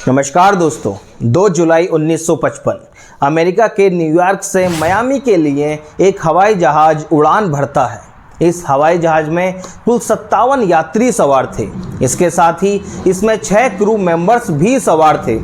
नमस्कार दोस्तों, 2 जुलाई 1955 अमेरिका के न्यूयॉर्क से मियामी के लिए एक हवाई जहाज उड़ान भरता है। इस हवाई जहाज में कुल 57 यात्री सवार थे। इसके साथ ही इसमें 6 क्रू मेंबर्स भी सवार थे।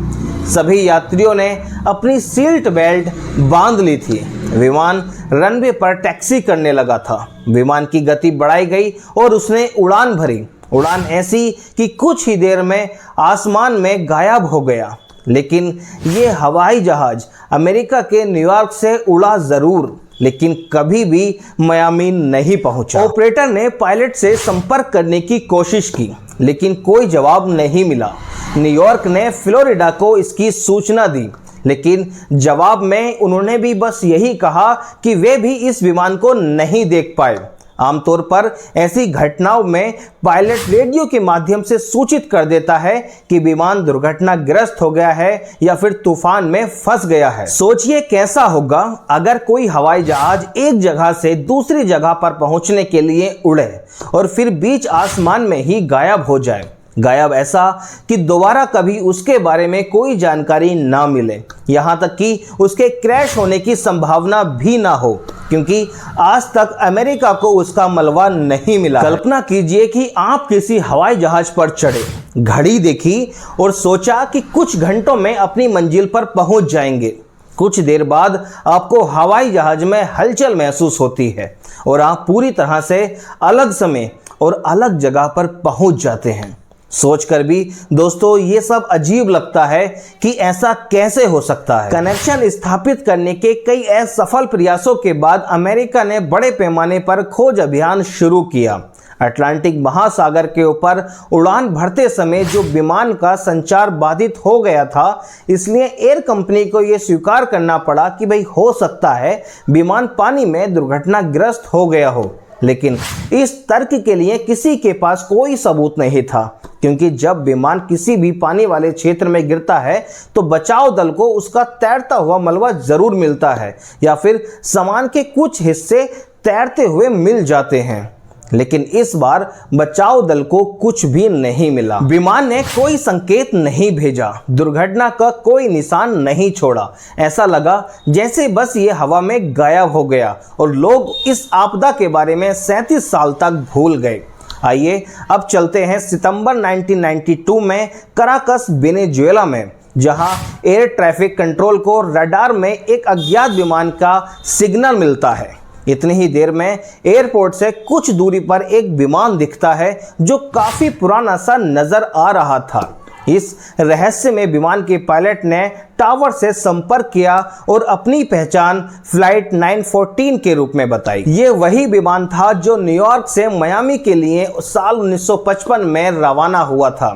सभी यात्रियों ने अपनी सीट बेल्ट बांध ली थी। विमान रनवे पर टैक्सी करने लगा था। विमान की गति बढ़ाई गई और उसने उड़ान भरी। उड़ान ऐसी कि कुछ ही देर में आसमान में गायब हो गया। लेकिन ये हवाई जहाज अमेरिका के न्यूयॉर्क से उड़ा जरूर, लेकिन कभी भी मियामी नहीं पहुंचा। ऑपरेटर ने पायलट से संपर्क करने की कोशिश की, लेकिन कोई जवाब नहीं मिला। न्यूयॉर्क ने फ्लोरिडा को इसकी सूचना दी, लेकिन जवाब में उन्होंने भी बस यही कहा कि वे भी इस विमान को नहीं देख पाए। आमतौर पर ऐसी घटनाओं में पायलट रेडियो के माध्यम से सूचित कर देता है कि विमान दुर्घटनाग्रस्त हो गया है या फिर तूफान में फंस गया है। सोचिए कैसा होगा अगर कोई हवाई जहाज एक जगह से दूसरी जगह पर पहुंचने के लिए उड़े और फिर बीच आसमान में ही गायब हो जाए। गायब ऐसा कि दोबारा कभी उसके बारे में कोई जानकारी ना मिले, यहाँ तक कि उसके क्रैश होने की संभावना भी ना हो, क्योंकि आज तक अमेरिका को उसका मलबा नहीं मिला। कल्पना कीजिए कि आप किसी हवाई जहाज पर चढ़े, घड़ी देखी और सोचा कि कुछ घंटों में अपनी मंजिल पर पहुंच जाएंगे। कुछ देर बाद आपको हवाई जहाज में हलचल महसूस होती है और आप पूरी तरह से अलग समय और अलग जगह पर पहुंच जाते हैं। सोचकर भी दोस्तों ये सब अजीब लगता है कि ऐसा कैसे हो सकता है। कनेक्शन स्थापित करने के कई असफल प्रयासों के बाद अमेरिका ने बड़े पैमाने पर खोज अभियान शुरू किया। अटलांटिक महासागर के ऊपर उड़ान भरते समय जो विमान का संचार बाधित हो गया था, इसलिए एयर कंपनी को यह स्वीकार करना पड़ा कि भाई हो सकता है विमान पानी में दुर्घटनाग्रस्त हो गया हो। लेकिन इस तर्क के लिए किसी के पास कोई सबूत नहीं था, क्योंकि जब विमान किसी भी पानी वाले क्षेत्र में गिरता है तो बचाव दल को उसका तैरता हुआ मलबा जरूर मिलता है या फिर सामान के कुछ हिस्से तैरते हुए मिल जाते हैं। लेकिन इस बार बचाव दल को कुछ भी नहीं मिला। विमान ने कोई संकेत नहीं भेजा, दुर्घटना का कोई निशान नहीं छोड़ा। ऐसा लगा जैसे बस ये हवा में गायब हो गया और लोग इस आपदा के बारे में 37 साल तक भूल गए। आइए अब चलते हैं सितंबर 1992 में कराकस वेनेजुएला में, जहां एयर ट्रैफिक कंट्रोल को रडार में एक अज्ञात विमान का सिग्नल मिलता है। इतनी ही देर में एयरपोर्ट से कुछ दूरी पर एक विमान दिखता है जो काफी पुराना सा नजर आ रहा था। इस रहस्यमय विमान के पायलट ने टावर से संपर्क किया और अपनी पहचान फ्लाइट 914 के रूप में बताई। ये वही विमान था जो न्यूयॉर्क से मियामी के लिए साल 1955 में रवाना हुआ था।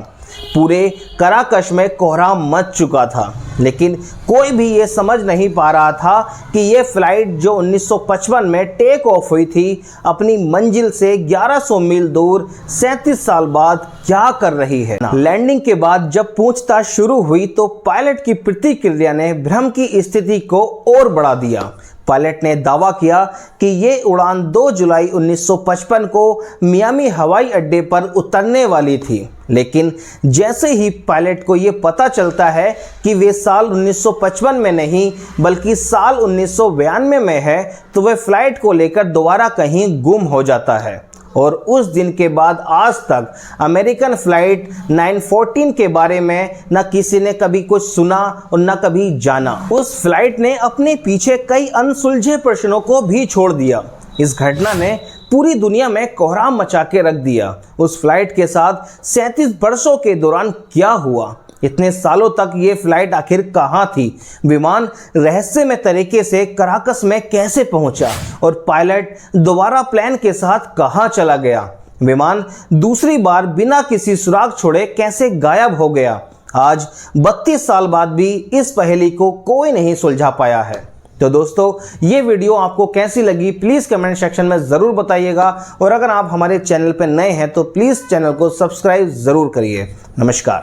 पूरे कराकश में कोहराम मच चुका था, लेकिन कोई भी ये समझ नहीं पा रहा था कि ये फ्लाइट जो 1955 में टेक ऑफ हुई थी, अपनी मंजिल से 1100 मील दूर 37 साल बाद क्या कर रही है। लैंडिंग के बाद जब पूछताछ शुरू हुई तो पायलट की प्रतिक्रिया ने भ्रम की स्थिति को और बढ़ा दिया। पायलट ने दावा किया कि ये उड़ान 2 जुलाई 1955 को मियामी हवाई अड्डे पर उतरने वाली थी, लेकिन जैसे ही पायलट को ये पता चलता है कि वे साल 1955 में नहीं बल्कि साल 1992 में है, तो वह फ्लाइट को लेकर दोबारा कहीं गुम हो जाता है। और उस दिन के बाद आज तक अमेरिकन फ्लाइट 914 के बारे में न किसी ने कभी कुछ सुना और न कभी जाना। उस फ्लाइट ने अपने पीछे कई अनसुलझे प्रश्नों को भी छोड़ दिया। इस घटना ने पूरी दुनिया में कोहराम मचा के रख दिया। उस फ्लाइट के साथ 37 वर्षों के दौरान क्या हुआ? इतने सालों तक ये फ्लाइट आखिर कहाँ थी? विमान रहस्यमय तरीके से कराकस में कैसे पहुंचा और पायलट दोबारा प्लेन के साथ कहाँ चला गया? विमान दूसरी बार बिना किसी सुराग छोड़े कैसे गायब हो गया? आज 32 साल बाद भी इस पहेली को कोई नहीं सुलझा पाया है। तो दोस्तों ये वीडियो आपको कैसी लगी प्लीज़ कमेंट सेक्शन में ज़रूर बताइएगा, और अगर आप हमारे चैनल पर नए हैं तो प्लीज़ चैनल को सब्सक्राइब ज़रूर करिए। नमस्कार।